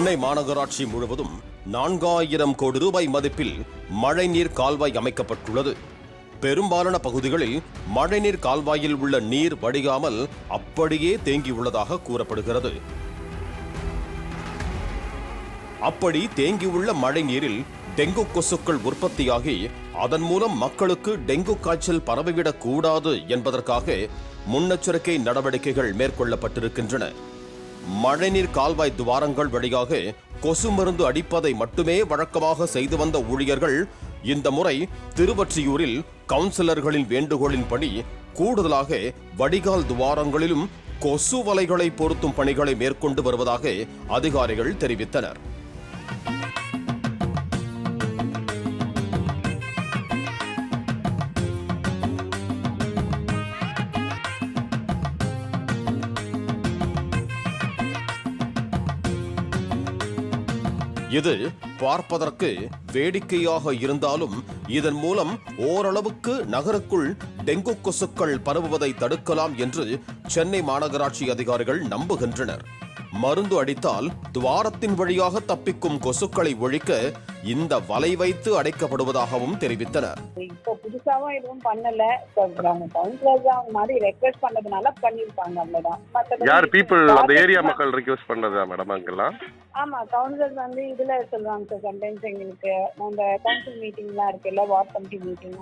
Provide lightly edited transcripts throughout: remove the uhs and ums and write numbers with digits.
சென்னை மாநகராட்சி முழுவதும் 4000 கோடி ரூபாய் மதிப்பில் மழைநீர் கால்வாய் அமைக்கப்பட்டுள்ளது. பெரும்பாலான பகுதிகளில் மழைநீர் கால்வாயில் உள்ள நீர் வடிகாமல் அப்படியே தேங்கியுள்ளதாக கூறப்படுகிறது. அப்படி தேங்கியுள்ள மழை நீரில் டெங்கு கொசுக்கள் உற்பத்தியாகி அதன் மூலம் மக்களுக்கு டெங்கு காய்ச்சல் பரவிவிடக் கூடாது என்பதற்காக முன்னெச்சரிக்கை நடவடிக்கைகள் மேற்கொள்ளப்பட்டிருக்கின்றன. மழைநீர் கால்வாய் துவாரங்கள் வழியாக கொசு மருந்து அடிப்பதை மட்டுமே வழக்கமாக செய்து வந்த ஊழியர்கள் இந்த முறை திருவொற்றியூரில் கவுன்சிலர்களின் வேண்டுகோளின்படி கூடுதலாக வடிகால் துவாரங்களிலும் கொசு வலைகளை பொருத்தும் பணிகளை மேற்கொண்டு வருவதாக அதிகாரிகள் தெரிவித்தனர். இது பார்ப்பதற்கு வேடிக்கையாக இருந்தாலும் இதன் மூலம் ஓரளவுக்கு நகருக்குள் டெங்கு கொசுக்கள் பரவுவதை தடுக்கலாம் என்று சென்னை மாநகராட்சி அதிகாரிகள் நம்புகின்றனர். மருந்து அடித்தால் துவாரத்தின் வழியாக தப்பிக்கும் கொசுக்களை ஒழிக்க இந்த வலை வைத்து அடைக்கப்படுவதாகவும் தெரிவித்தனர். இப்போ புதுசாவும் எதுவும் பண்ணல, மாதிரி ரெக்வெஸ்ட் பண்ணதுனால பண்ணிருப்பாங்க, அவ்வளவுதான். யார் பீப்புள் அந்த ஏரியா மக்கள் ரிக்வெஸ்ட் பண்ணதா மேடம் அங்கெல்லாம்? ஆமா, கவுன்சிலர் வந்து இதுல சொல்லுவாங்க சார். சம்டைம்ஸ் எங்களுக்கு அந்த கவுன்சில் மீட்டிங்லாம் இருக்குல்ல, வார்டு கமிட்டி மீட்டிங்,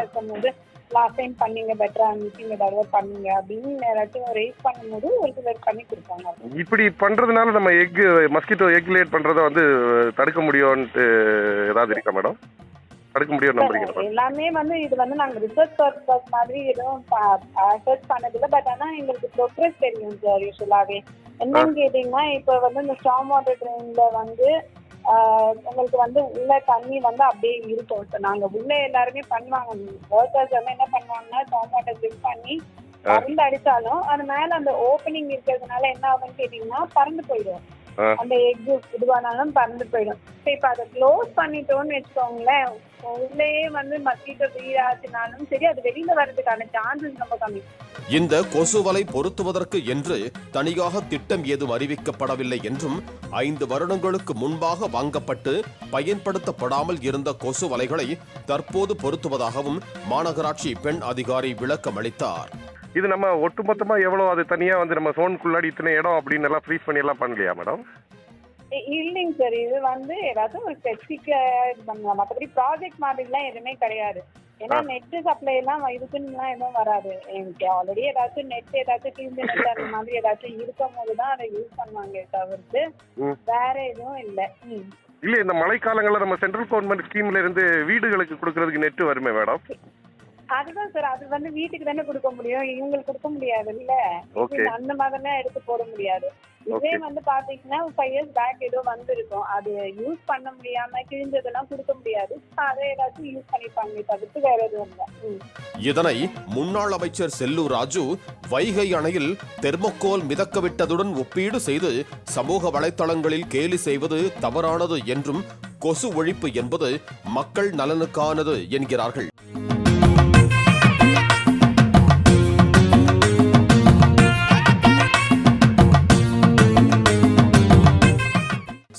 இருக்கும்போது லாஸ்ட் டைம் பண்ணீங்க பெட்டரா மீட்டிங் ஏதாவது பண்ணீங்க அப்படின்னு யாராச்சும் ரேஸ் பண்ணும்போது ஒரு சிலர் பண்ணி கொடுப்பாங்க. இப்படி பண்றதுனால நம்ம மஸ்கிட்டோ எக் லேட் பண்றத வந்து தடுக்க முடியும்னு ஏதாவது இருக்கா மேடம்? தடுக்க முடியும் நம்புறீங்க? எல்லாமே வந்து இது வந்து நாங்க ரிசர்ச் பர்பஸ் மாதிரி எதுவும் சர்ச் பண்ணதில்லை. பட் ஆனா எங்களுக்கு ப்ரோக்ரஸ் தெரியும் சார். யூஸ்வலாவே என்னன்னு கேட்டீங்கன்னா, இப்ப வந்து இந்த ஸ்டார்ம் வாட்டர் ட்ரெயின்ல வந்து உங்களுக்கு வந்து உள்ள தண்ணி வந்து அப்படியே இருக்கும். இப்போ நாங்க உள்ள எல்லாருமே பண்ணுவாங்க, ஒர்க்கர்ஸ் வந்து என்ன பண்ணுவாங்கன்னா ஸ்டார்ம் வாட்டர் ட்ரிப் பண்ணி பறந்து அடிச்சாலும் அது மேல அந்த ஓப்பனிங் இருக்கிறதுனால என்ன ஆகும்னு கேட்டீங்கன்னா பறந்து போயிடும். அந்த எக் இதுவானாலும் பறந்து போயிடும். இப்ப அதை க்ளோஸ் பண்ணிட்டோம்னு வச்சுக்கோங்களேன், உள்ளேயே வந்து மஸ்கிட்டோ ஆச்சுனாலும் சரி, அது வெளியில வர்றதுக்கான சான்சஸ் ரொம்ப கம்மி. இந்த கொசு வலை பொருத்துவதற்கு என்று தனியாக திட்டம் ஏதும் அறிவிக்கப்படவில்லை என்றும் 5 வருடங்களுக்கு முன்பாக வாங்கப்பட்டு பயன்படுத்தப்படாமல் இருந்த கொசு வலைகளை தற்போது பொருத்துவதாகவும் மாநகராட்சி பெண் அதிகாரி விளக்கம் அளித்தார். இது நம்ம ஒட்டுமொத்தமா எவ்வளவு அது தனியா வந்து நம்ம சோனுக்குள்ளாடி இத்தனை இடம் அப்படின்னு எல்லாம் ஃப்ரீஸ் பண்ணி எல்லாம் பண்ணலையா மேடம்? இல்லைங்க சார், இது வந்து ஏதாச்சும் ஒரு ஸ்பெசிஃபிக்கா இது பண்ணலாம். மற்றபடி ப்ராஜெக்ட் மாதிரிலாம் எதுவுமே கிடையாது. ஏன்னா நெட் சப்ளை எல்லாம் இதுக்குன்னு எதுவும் வராது. எனக்கு ஆல்ரெடி ஏதாச்சும் நெட் ஏதாச்சும் கிழிஞ்ச நெட் அந்த மாதிரி ஏதாச்சும் இருக்கும் போதுதான் அதை யூஸ் பண்ணுவாங்க தவிர்த்து வேற எதுவும் இல்லை. இல்ல, இந்த மழைக்காலங்கள்ல நம்ம சென்ட்ரல் கவர்மெண்ட் ஸ்கீம்ல இருந்து வீடுகளுக்கு கொடுக்கறதுக்கு நெட் வருமே மேடம்? அதுதான் சார், அது வந்து வீட்டுக்கு தானே கொடுக்க முடியும், இவங்களுக்கு கொடுக்க முடியாது இல்ல. அந்த மாதிரிலாம் எடுத்து போட முடியாது. இதே வந்து பாத்தீங்கன்னா 5 years பேக் ஏதோ வந்திருக்கும், அது யூஸ் பண்ண முடியாம கிழிஞ்சதெல்லாம் கொடுக்க முடியாது. அதை ஏதாச்சும் யூஸ் பண்ணிப்பாங்க தவிர்த்து வேற எதுவும் இல்லை. இதனை முன்னாள் அமைச்சர் செல்லூர் ராஜு வைகை அணையில் தெர்மோகோல் மிதக்க விட்டதுடன் ஒப்பீடு செய்து சமூக வலைத்தளங்களில் கேலி செய்வது தவறானது என்றும் கொசு ஒழிப்பு என்பது மக்கள் நலனுக்கானது என்கிறார்கள்.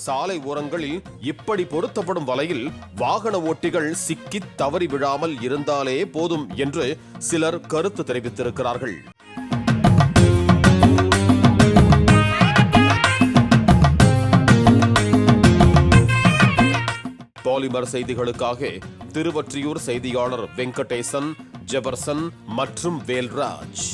சாலை ஓரங்களில் இப்படி பொருத்தப்படும் வலையில் வாகன ஓட்டிகள் சிக்கி தவறி விழாமல் இருந்தாலே போதும் என்று சிலர் கருத்து தெரிவித்திருக்கிறார்கள். பாலிமர் செய்திகளுக்காக திருவொற்றியூர் செய்தியாளர் வெங்கடேசன், ஜெபர்சன் மற்றும் வேல்ராஜ்.